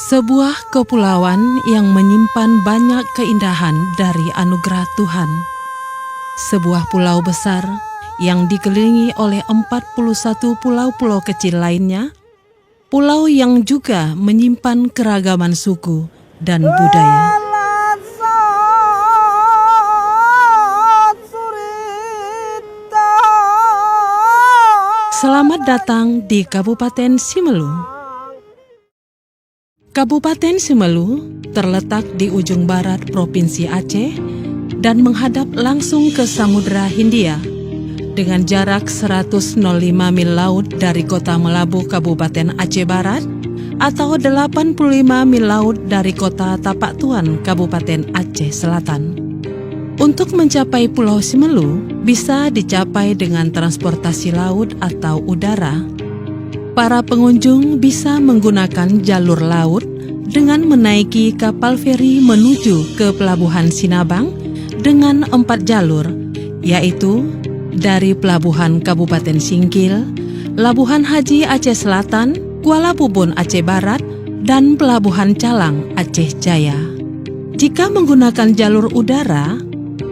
Sebuah kepulauan yang menyimpan banyak keindahan dari anugerah Tuhan. Sebuah pulau besar yang dikelilingi oleh 41 pulau-pulau kecil lainnya. Pulau yang juga menyimpan keragaman suku dan budaya. Selamat datang di Kabupaten Simelu. Kabupaten Simelu terletak di ujung barat Provinsi Aceh dan menghadap langsung ke Samudra Hindia dengan jarak 105 mil laut dari kota Melabu Kabupaten Aceh Barat atau 85 mil laut dari kota Tapak Tuan Kabupaten Aceh Selatan. Untuk mencapai Pulau Simelu bisa dicapai dengan transportasi laut atau udara. Para pengunjung bisa menggunakan jalur laut dengan menaiki kapal feri menuju ke Pelabuhan Sinabang dengan 4 jalur, yaitu dari Pelabuhan Kabupaten Singkil, Labuhan Haji Aceh Selatan, Kuala Pupun Aceh Barat, dan Pelabuhan Calang Aceh Jaya. Jika menggunakan jalur udara,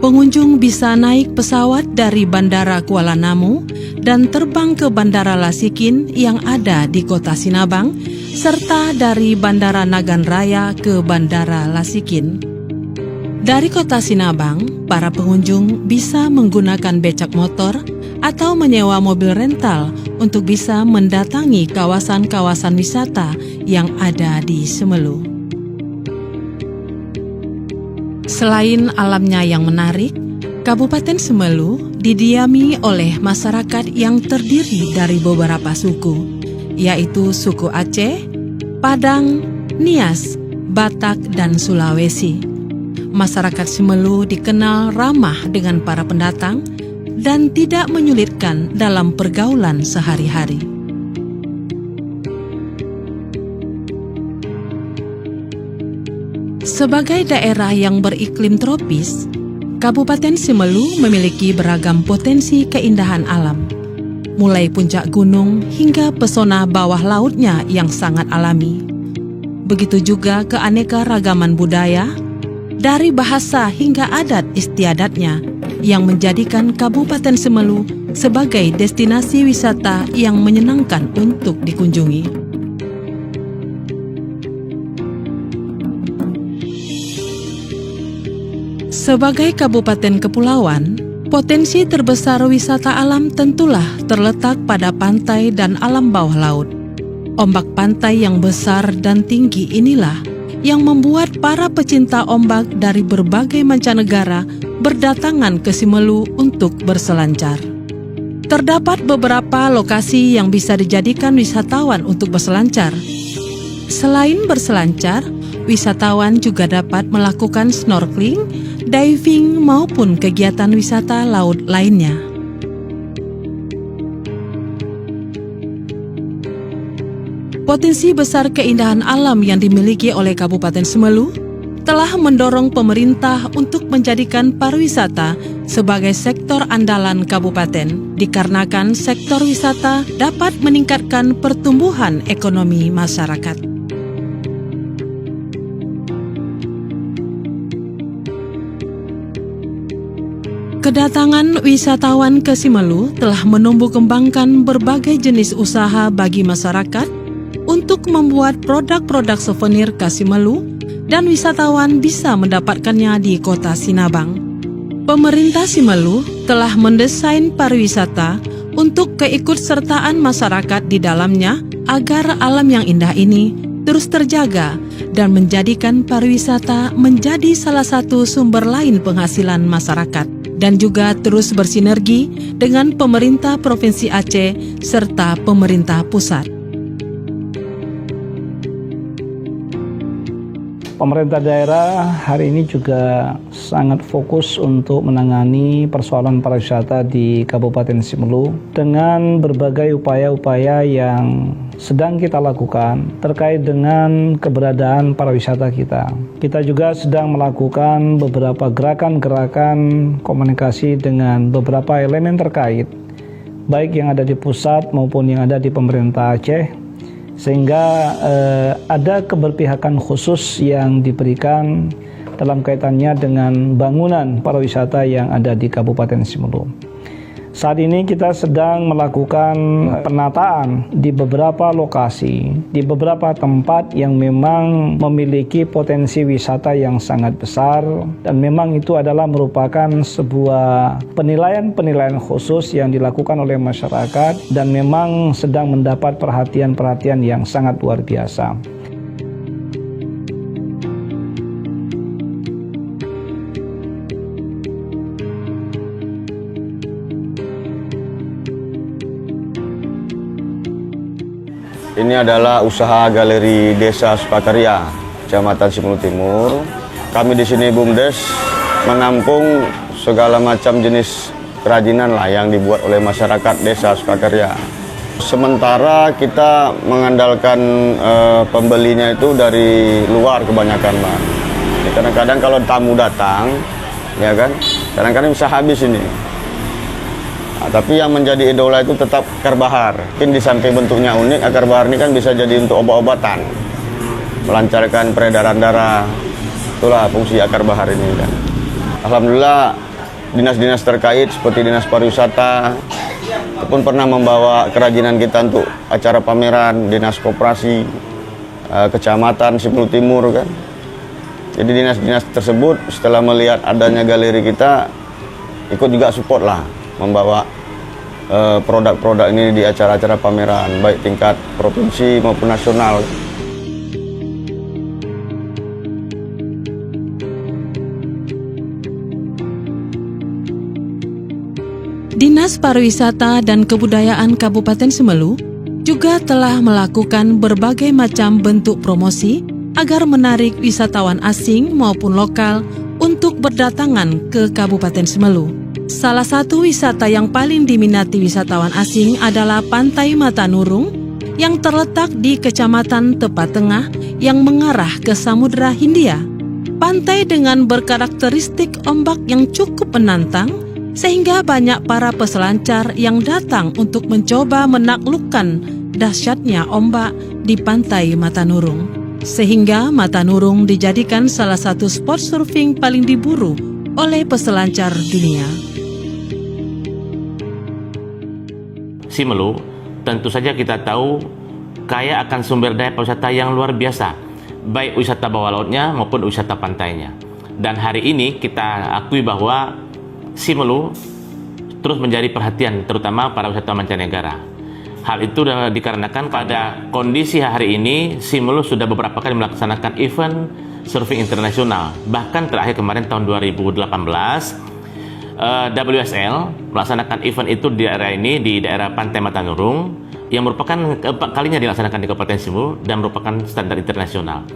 pengunjung bisa naik pesawat dari Bandara Kuala Namu dan terbang ke Bandara Lasikin yang ada di Kota Sinabang, serta dari Bandara Nagan Raya ke Bandara Lasikin. Dari Kota Sinabang, para pengunjung bisa menggunakan becak motor atau menyewa mobil rental untuk bisa mendatangi kawasan-kawasan wisata yang ada di Simelu. Selain alamnya yang menarik, Kabupaten Simelu didiami oleh masyarakat yang terdiri dari beberapa suku, yaitu suku Aceh, Padang, Nias, Batak, dan Sulawesi. Masyarakat Simelu dikenal ramah dengan para pendatang dan tidak menyulitkan dalam pergaulan sehari-hari. Sebagai daerah yang beriklim tropis, Kabupaten Simelu memiliki beragam potensi keindahan alam, mulai puncak gunung hingga pesona bawah lautnya yang sangat alami. Begitu juga keanekaragaman budaya, dari bahasa hingga adat istiadatnya, yang menjadikan Kabupaten Simelu sebagai destinasi wisata yang menyenangkan untuk dikunjungi. Sebagai kabupaten kepulauan, potensi terbesar wisata alam tentulah terletak pada pantai dan alam bawah laut. Ombak pantai yang besar dan tinggi inilah yang membuat para pecinta ombak dari berbagai mancanegara berdatangan ke Simelu untuk berselancar. Terdapat beberapa lokasi yang bisa dijadikan wisatawan untuk berselancar. Selain berselancar, wisatawan juga dapat melakukan snorkeling, diving, maupun kegiatan wisata laut lainnya. Potensi besar keindahan alam yang dimiliki oleh Kabupaten Simelu telah mendorong pemerintah untuk menjadikan pariwisata sebagai sektor andalan kabupaten, dikarenakan sektor wisata dapat meningkatkan pertumbuhan ekonomi masyarakat. Kedatangan wisatawan ke Simelu telah menumbuh kembangkan berbagai jenis usaha bagi masyarakat untuk membuat produk-produk souvenir khas Simelu dan wisatawan bisa mendapatkannya di Kota Sinabang. Pemerintah Simelu telah mendesain pariwisata untuk keikutsertaan masyarakat di dalamnya agar alam yang indah ini terus terjaga dan menjadikan pariwisata menjadi salah satu sumber lain penghasilan masyarakat, dan juga terus bersinergi dengan pemerintah Provinsi Aceh serta pemerintah pusat. Pemerintah daerah hari ini juga sangat fokus untuk menangani persoalan pariwisata di Kabupaten Simelu dengan berbagai upaya-upaya yang sedang kita lakukan terkait dengan keberadaan pariwisata kita. Kita juga sedang melakukan beberapa gerakan-gerakan komunikasi dengan beberapa elemen terkait baik yang ada di pusat maupun yang ada di pemerintah Aceh, sehingga ada keberpihakan khusus yang diberikan dalam kaitannya dengan bangunan pariwisata yang ada di Kabupaten Simelu. Saat ini kita sedang melakukan penataan di beberapa lokasi, di beberapa tempat yang memang memiliki potensi wisata yang sangat besar, dan memang itu adalah merupakan sebuah penilaian-penilaian khusus yang dilakukan oleh masyarakat dan memang sedang mendapat perhatian-perhatian yang sangat luar biasa. Ini adalah usaha Galeri Desa Sukakarya, Kecamatan Simelu Timur. Kami di sini BUMDes menampung segala macam jenis kerajinan lah yang dibuat oleh masyarakat Desa Sukakarya. Sementara kita mengandalkan pembelinya itu dari luar kebanyakan, Pak. Kadang-kadang kalau tamu datang, ya kan, kadang-kadang bisa habis ini. Tapi yang menjadi idola itu tetap akar bahar. Mungkin di samping bentuknya unik, akar bahar ini kan bisa jadi untuk obat-obatan, melancarkan peredaran darah. Itulah fungsi akar bahar ini kan. Alhamdulillah dinas-dinas terkait seperti Dinas Pariwisata pun pernah membawa kerajinan kita untuk acara pameran, Dinas Koperasi Kecamatan Simelu Timur kan. Jadi dinas-dinas tersebut setelah melihat adanya galeri kita ikut juga support lah, membawa produk-produk ini di acara-acara pameran baik tingkat provinsi maupun nasional. Dinas Pariwisata dan Kebudayaan Kabupaten Simelu juga telah melakukan berbagai macam bentuk promosi agar menarik wisatawan asing maupun lokal untuk berdatangan ke Kabupaten Simelu. Salah satu wisata yang paling diminati wisatawan asing adalah Pantai Matanurung yang terletak di Kecamatan Tepa Tengah yang mengarah ke Samudra Hindia. Pantai dengan berkarakteristik ombak yang cukup menantang sehingga banyak para peselancar yang datang untuk mencoba menaklukkan dahsyatnya ombak di Pantai Matanurung. Sehingga Matanurung dijadikan salah satu spot surfing paling diburu oleh peselancar dunia. Simelu, tentu saja kita tahu kaya akan sumber daya pariwisata yang luar biasa, baik wisata bawah lautnya maupun wisata pantainya. Dan hari ini kita akui bahwa Simelu terus menjadi perhatian terutama para wisatawan mancanegara. Hal itu dikarenakan pada kondisi hari ini Simelu sudah beberapa kali melaksanakan event surfing internasional. Bahkan terakhir kemarin tahun 2018 WSL melaksanakan event itu di daerah ini, di daerah Pantai Matanurung, yang merupakan keempat kalinya dilaksanakan di Kabupaten Simelu dan merupakan standar internasional.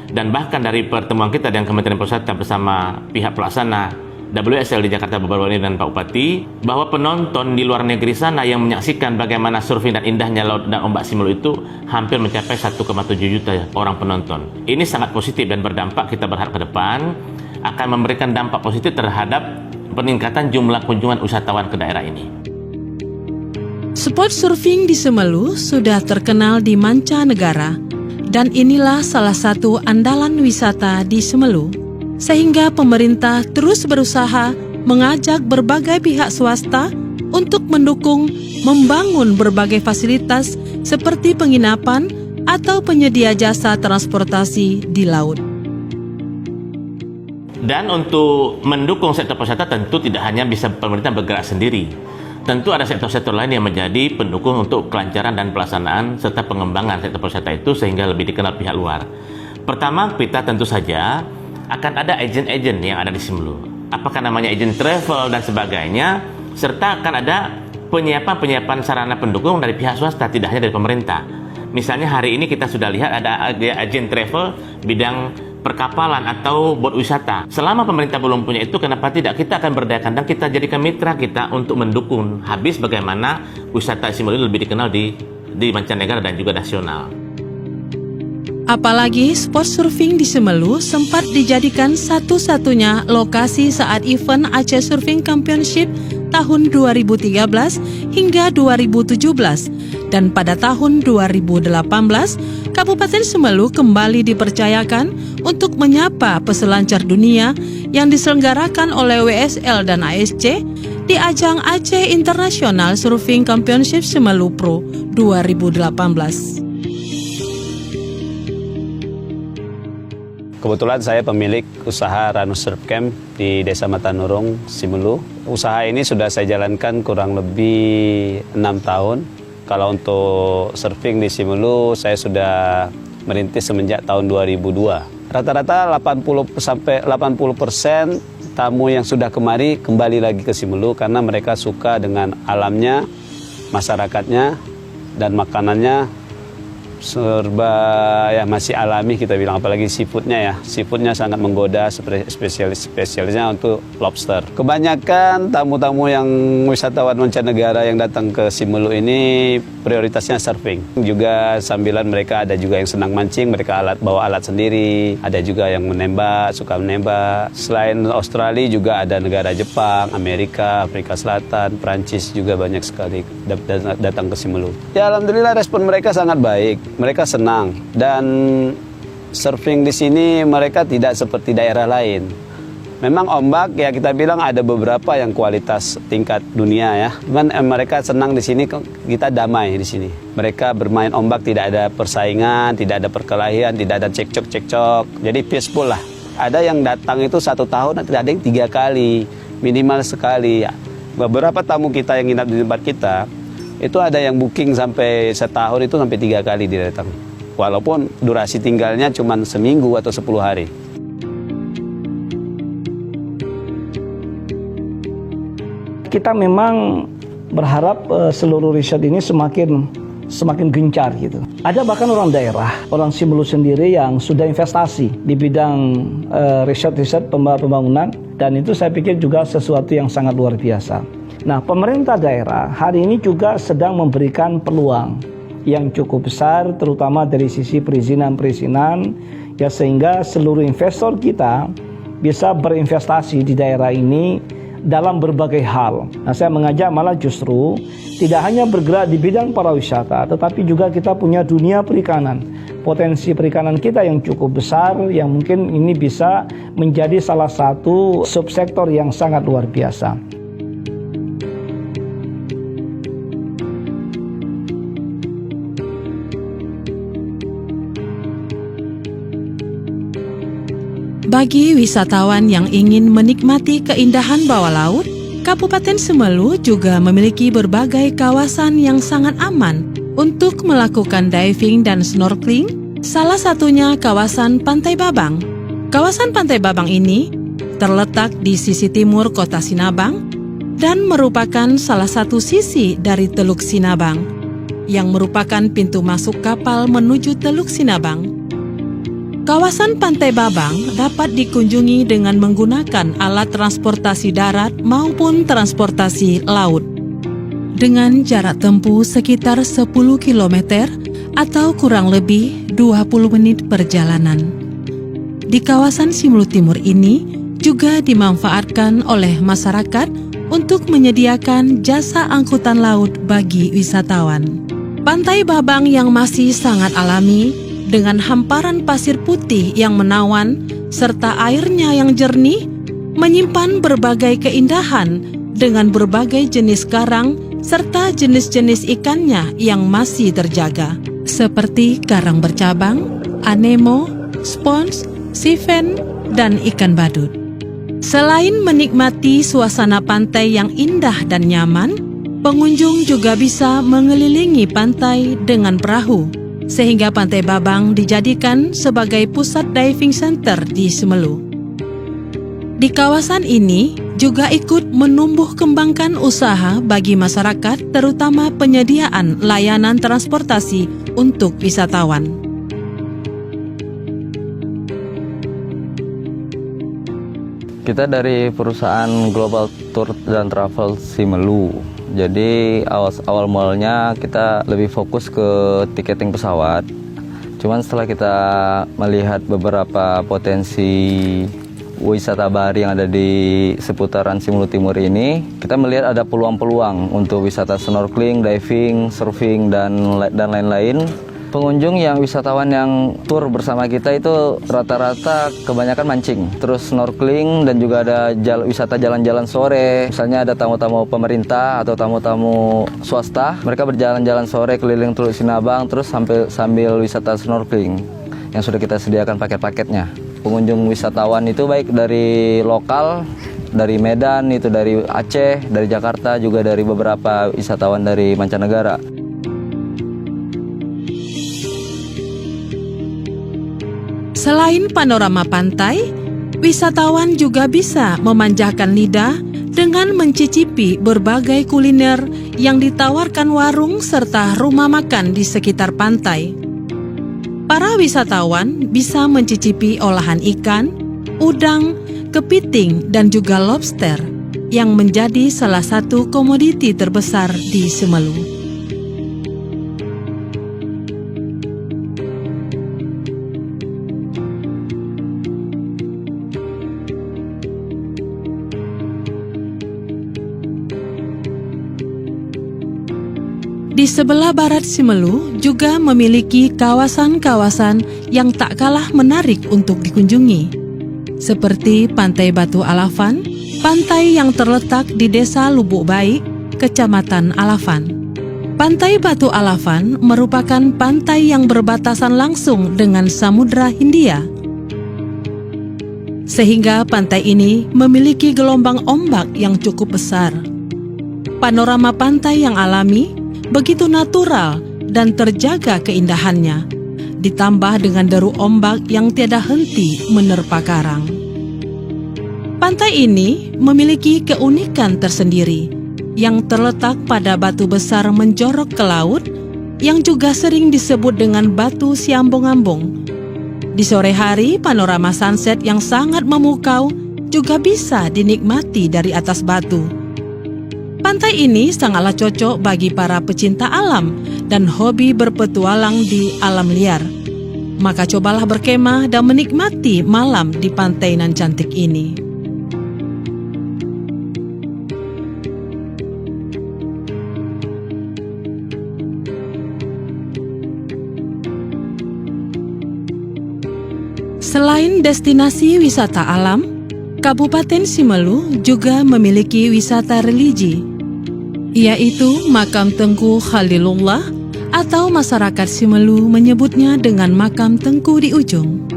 Dan bahkan dari pertemuan kita dengan Kementerian Pariwisata bersama pihak pelaksana WSL di Jakarta baru-baru ini dan Pak Bupati, bahwa penonton di luar negeri sana yang menyaksikan bagaimana surfing dan indahnya laut dan ombak Simelu itu hampir mencapai 1,7 juta orang penonton. Ini sangat positif dan berdampak, kita berharap ke depan akan memberikan dampak positif terhadap peningkatan jumlah kunjungan wisatawan ke daerah ini. Spot surfing di Simelu sudah terkenal di mancanegara dan inilah salah satu andalan wisata di Simelu. Sehingga pemerintah terus berusaha mengajak berbagai pihak swasta untuk mendukung membangun berbagai fasilitas seperti penginapan atau penyedia jasa transportasi di laut. Dan untuk mendukung sektor pariwisata tentu tidak hanya bisa pemerintah bergerak sendiri. Tentu ada sektor-sektor lain yang menjadi pendukung untuk kelancaran dan pelaksanaan serta pengembangan sektor pariwisata itu sehingga lebih dikenal pihak luar. Pertama, kita tentu saja akan ada agen-agen yang ada di Simelu. Apakah namanya agen travel dan sebagainya, serta akan ada penyiapan sarana pendukung dari pihak swasta, tidak hanya dari pemerintah. Misalnya hari ini kita sudah lihat ada agen travel bidang perkapalan atau bot wisata. Selama pemerintah belum punya itu, kenapa tidak kita akan berdayakan dan kita jadikan mitra kita untuk mendukung habis bagaimana wisata Simelu lebih dikenal di mancanegara dan juga nasional. Apalagi spot surfing di Simelu sempat dijadikan satu-satunya lokasi saat event Aceh Surfing Championship tahun 2013 hingga 2017 dan pada tahun 2018 Kabupaten Semelu kembali dipercayakan untuk menyapa peselancar dunia yang diselenggarakan oleh WSL dan ASC di ajang Aceh International Surfing Championship Semelu Pro 2018. Kebetulan saya pemilik usaha Ranu Surf Camp di Desa Matanurung, Simelu. Usaha ini sudah saya jalankan kurang lebih 6 tahun. Kalau untuk surfing di Simelu, saya sudah merintis semenjak tahun 2002. Rata-rata 80% tamu yang sudah kembali lagi ke Simelu karena mereka suka dengan alamnya, masyarakatnya, dan makanannya serba ya masih alami kita bilang, apalagi seafoodnya ya. Seafoodnya sangat menggoda, spesialisnya untuk lobster. Kebanyakan tamu-tamu yang wisatawan mancanegara yang datang ke Simelu ini prioritasnya surfing. Juga sambilan mereka ada juga yang senang mancing, mereka bawa alat sendiri. Ada juga yang menembak, suka menembak. Selain Australia juga ada negara Jepang, Amerika, Afrika Selatan, Prancis juga banyak sekali datang ke Simelu. Ya alhamdulillah respon mereka sangat baik. Mereka senang dan surfing di sini mereka tidak seperti daerah lain. Memang ombak ya kita bilang ada beberapa yang kualitas tingkat dunia ya. Cuman mereka senang di sini, kita damai di sini. Mereka bermain ombak tidak ada persaingan, tidak ada perkelahian, tidak ada cekcok. Jadi peaceful lah. Ada yang datang itu 1 tahun, ada yang 3 kali, minimal sekali. Ya. Beberapa tamu kita yang nginap di tempat kita itu ada yang booking sampai setahun itu sampai 3 kali dia datang. Walaupun durasi tinggalnya cuma seminggu atau 10 hari. Kita memang berharap seluruh riset ini semakin gencar gitu. Ada bahkan orang daerah, orang Simelu sendiri yang sudah investasi di bidang riset pembangunan, dan itu saya pikir juga sesuatu yang sangat luar biasa. Nah, pemerintah daerah hari ini juga sedang memberikan peluang yang cukup besar, terutama dari sisi perizinan, ya sehingga seluruh investor kita bisa berinvestasi di daerah ini dalam berbagai hal. Nah, saya mengajak malah justru tidak hanya bergerak di bidang pariwisata, tetapi juga kita punya dunia perikanan. Potensi perikanan kita yang cukup besar, yang mungkin ini bisa menjadi salah satu subsektor yang sangat luar biasa. Bagi wisatawan yang ingin menikmati keindahan bawah laut, Kabupaten Semelu juga memiliki berbagai kawasan yang sangat aman untuk melakukan diving dan snorkeling, salah satunya kawasan Pantai Babang. Kawasan Pantai Babang ini terletak di sisi timur kota Sinabang dan merupakan salah satu sisi dari Teluk Sinabang, yang merupakan pintu masuk kapal menuju Teluk Sinabang. Kawasan Pantai Babang dapat dikunjungi dengan menggunakan alat transportasi darat maupun transportasi laut. Dengan jarak tempuh sekitar 10 km atau kurang lebih 20 menit perjalanan. Di kawasan Simelu Timur ini juga dimanfaatkan oleh masyarakat untuk menyediakan jasa angkutan laut bagi wisatawan. Pantai Babang yang masih sangat alami, dengan hamparan pasir putih yang menawan serta airnya yang jernih, menyimpan berbagai keindahan dengan berbagai jenis karang serta jenis-jenis ikannya yang masih terjaga, seperti karang bercabang, anemo, spons, sifen, dan ikan badut. Selain menikmati suasana pantai yang indah dan nyaman, pengunjung juga bisa mengelilingi pantai dengan perahu, sehingga Pantai Babang dijadikan sebagai pusat diving center di Semelu. Di kawasan ini juga ikut menumbuh kembangkan usaha bagi masyarakat, terutama penyediaan layanan transportasi untuk wisatawan. Kita dari perusahaan Global Tour dan Travel Simelu. Jadi awal mulanya kita lebih fokus ke tiketing pesawat. Cuman setelah kita melihat beberapa potensi wisata bahari yang ada di seputaran Simelu Timur ini, kita melihat ada peluang-peluang untuk wisata snorkeling, diving, surfing, dan lain-lain. Pengunjung yang wisatawan yang tur bersama kita itu rata-rata kebanyakan mancing, terus snorkeling, dan juga ada wisata jalan-jalan sore. Misalnya ada tamu-tamu pemerintah atau tamu-tamu swasta, mereka berjalan-jalan sore keliling Teluk Sinabang terus sambil wisata snorkeling yang sudah kita sediakan paket-paketnya. Pengunjung wisatawan itu baik dari lokal, dari Medan, itu dari Aceh, dari Jakarta, juga dari beberapa wisatawan dari mancanegara. Selain panorama pantai, wisatawan juga bisa memanjakan lidah dengan mencicipi berbagai kuliner yang ditawarkan warung serta rumah makan di sekitar pantai. Para wisatawan bisa mencicipi olahan ikan, udang, kepiting, dan juga lobster yang menjadi salah satu komoditi terbesar di Simelu. Di sebelah barat Simelu juga memiliki kawasan-kawasan yang tak kalah menarik untuk dikunjungi, seperti Pantai Batu Alafan, pantai yang terletak di Desa Lubuk Baik, Kecamatan Alafan. Pantai Batu Alafan merupakan pantai yang berbatasan langsung dengan Samudra Hindia, sehingga pantai ini memiliki gelombang ombak yang cukup besar. Panorama pantai yang alami begitu natural dan terjaga keindahannya, ditambah dengan deru ombak yang tiada henti menerpa karang. Pantai ini memiliki keunikan tersendiri yang terletak pada batu besar menjorok ke laut yang juga sering disebut dengan batu siambung-ambung. Di sore hari, panorama sunset yang sangat memukau juga bisa dinikmati dari atas batu. Pantai ini sangatlah cocok bagi para pecinta alam dan hobi berpetualang di alam liar. Maka cobalah berkemah dan menikmati malam di pantai nan cantik ini. Selain destinasi wisata alam, Kabupaten Simelu juga memiliki wisata religi, yaitu Makam Tengku Khalilullah atau masyarakat Simelu menyebutnya dengan Makam Tengku di Ujung.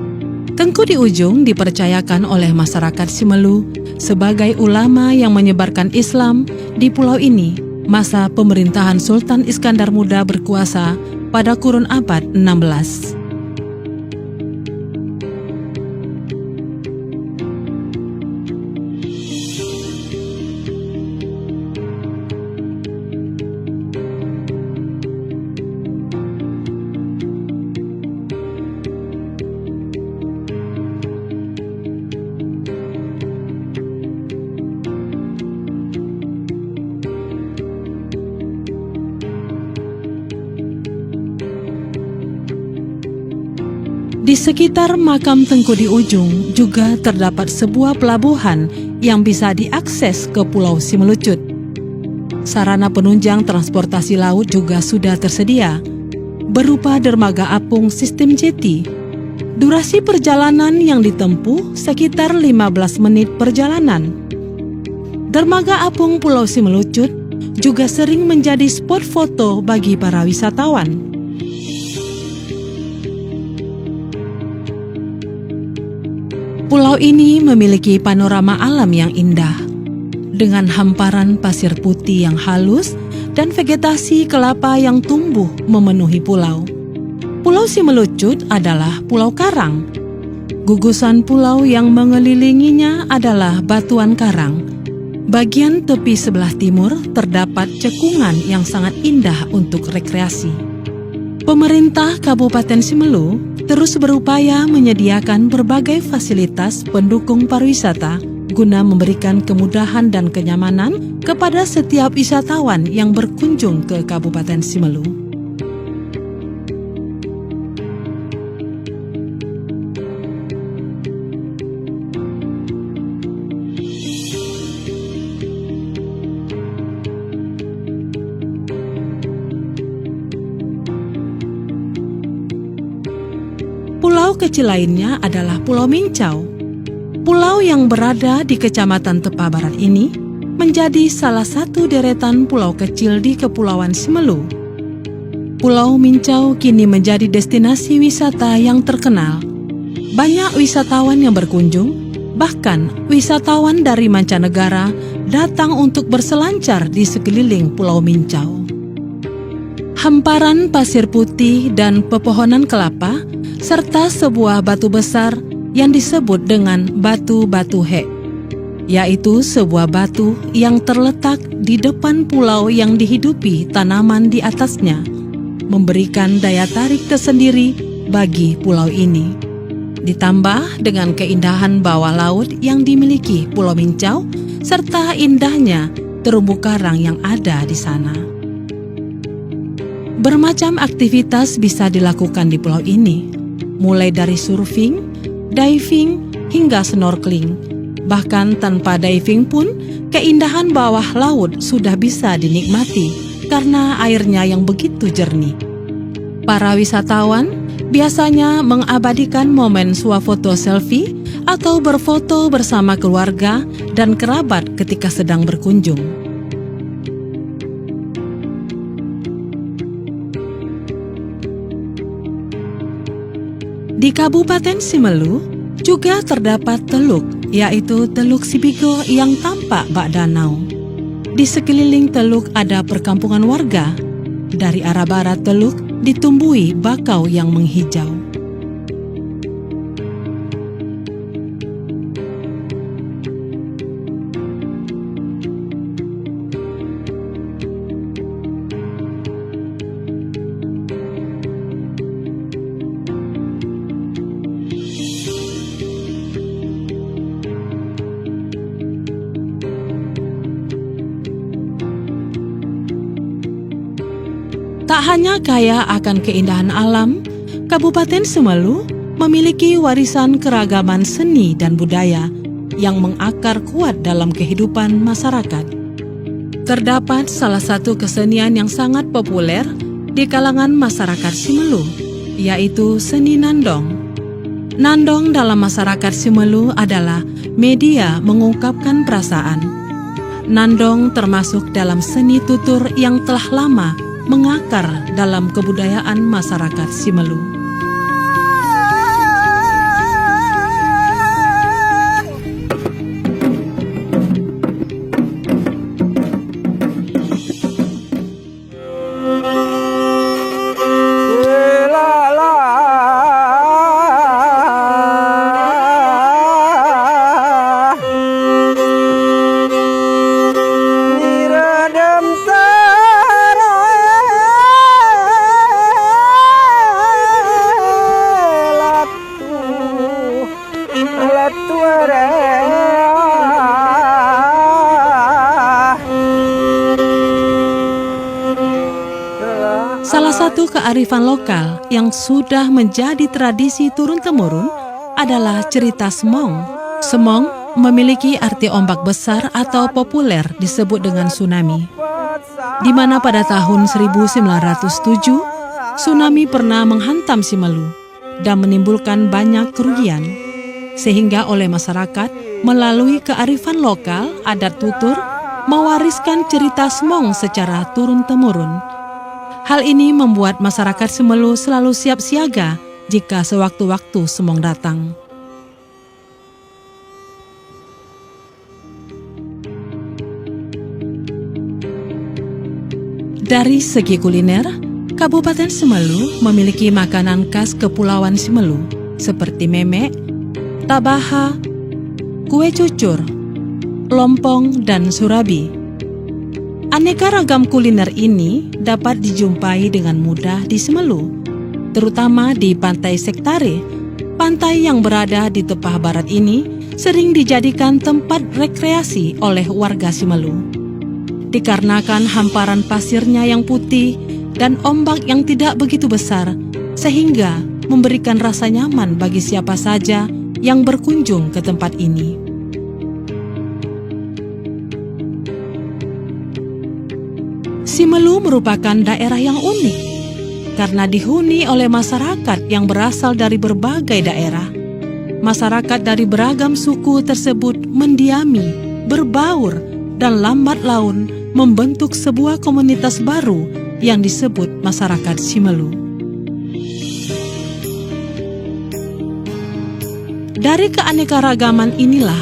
Tengku di Ujung dipercayakan oleh masyarakat Simelu sebagai ulama yang menyebarkan Islam di pulau ini masa pemerintahan Sultan Iskandar Muda berkuasa pada kurun abad 16. Di sekitar Makam Tengku di Ujung juga terdapat sebuah pelabuhan yang bisa diakses ke Pulau Simelucut. Sarana penunjang transportasi laut juga sudah tersedia, berupa dermaga apung sistem jeti. Durasi perjalanan yang ditempuh sekitar 15 menit perjalanan. Dermaga apung Pulau Simelucut juga sering menjadi spot foto bagi para wisatawan. Pulau ini memiliki panorama alam yang indah, dengan hamparan pasir putih yang halus dan vegetasi kelapa yang tumbuh memenuhi pulau. Pulau Simelucut adalah pulau karang. Gugusan pulau yang mengelilinginya adalah batuan karang. Bagian tepi sebelah timur terdapat cekungan yang sangat indah untuk rekreasi. Pemerintah Kabupaten Simelu terus berupaya menyediakan berbagai fasilitas pendukung pariwisata guna memberikan kemudahan dan kenyamanan kepada setiap wisatawan yang berkunjung ke Kabupaten Simelu. Pulau kecil lainnya adalah Pulau Mincau. Pulau yang berada di Kecamatan Tepah Barat ini menjadi salah satu deretan pulau kecil di Kepulauan Simelu. Pulau Mincau kini menjadi destinasi wisata yang terkenal. Banyak wisatawan yang berkunjung, bahkan wisatawan dari mancanegara datang untuk berselancar di sekeliling Pulau Mincau. Hamparan pasir putih dan pepohonan kelapa, serta sebuah batu besar yang disebut dengan Batu-Batu Hek, yaitu sebuah batu yang terletak di depan pulau yang dihidupi tanaman di atasnya, memberikan daya tarik tersendiri bagi pulau ini. Ditambah dengan keindahan bawah laut yang dimiliki Pulau Mincau, serta indahnya terumbu karang yang ada di sana. Bermacam aktivitas bisa dilakukan di pulau ini, mulai dari surfing, diving, hingga snorkeling. Bahkan tanpa diving pun, keindahan bawah laut sudah bisa dinikmati karena airnya yang begitu jernih. Para wisatawan biasanya mengabadikan momen swafoto selfie atau berfoto bersama keluarga dan kerabat ketika sedang berkunjung. Di Kabupaten Simelu juga terdapat teluk, yaitu Teluk Sibigo yang tampak bak danau. Di sekeliling teluk ada perkampungan warga. Dari arah barat teluk ditumbuhi bakau yang menghijau. Tak hanya kaya akan keindahan alam, Kabupaten Simelu memiliki warisan keragaman seni dan budaya yang mengakar kuat dalam kehidupan masyarakat. Terdapat salah satu kesenian yang sangat populer di kalangan masyarakat Simelu, yaitu seni nandong. Nandong dalam masyarakat Simelu adalah media mengungkapkan perasaan. Nandong termasuk dalam seni tutur yang telah lama mengakar dalam kebudayaan masyarakat Simelu. Salah satu kearifan lokal yang sudah menjadi tradisi turun-temurun adalah cerita semong. Semong memiliki arti ombak besar atau populer disebut dengan tsunami, di mana pada tahun 1907 tsunami pernah menghantam Simelu dan menimbulkan banyak kerugian, sehingga oleh masyarakat melalui kearifan lokal adat tutur mewariskan cerita semong secara turun-temurun. Hal ini membuat masyarakat Simelu selalu siap siaga jika sewaktu-waktu semong datang. Dari segi kuliner, Kabupaten Simelu memiliki makanan khas Kepulauan Simelu seperti memek, tabaha, kue cucur, lompong, dan surabi. Aneka ragam kuliner ini dapat dijumpai dengan mudah di Simelu, terutama di Pantai Sektare. Pantai yang berada di Tepah Barat ini sering dijadikan tempat rekreasi oleh warga Simelu. Dikarenakan hamparan pasirnya yang putih dan ombak yang tidak begitu besar, sehingga memberikan rasa nyaman bagi siapa saja yang berkunjung ke tempat ini. Simelu merupakan daerah yang unik. karena dihuni oleh masyarakat yang berasal dari berbagai daerah. Masyarakat dari beragam suku tersebut mendiami, berbaur, dan lambat laun membentuk sebuah komunitas baru yang disebut masyarakat Simelu. Dari keanekaragaman inilah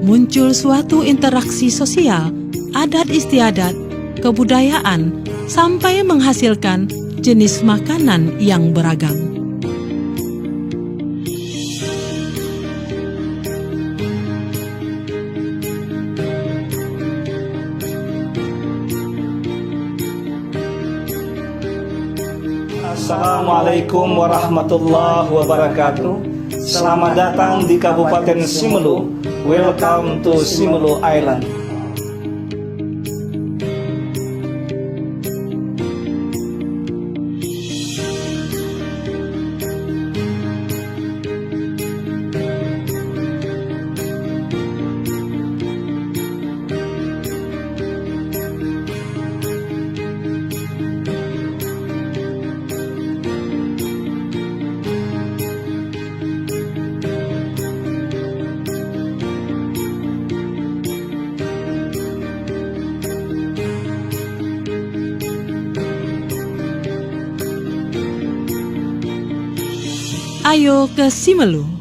muncul suatu interaksi sosial, adat istiadat, kebudayaan, sampai menghasilkan jenis makanan yang beragam. Assalamualaikum warahmatullahi wabarakatuh. Selamat datang di Kabupaten Simelu. Welcome to Simelu Island. Ayo ke Simelu.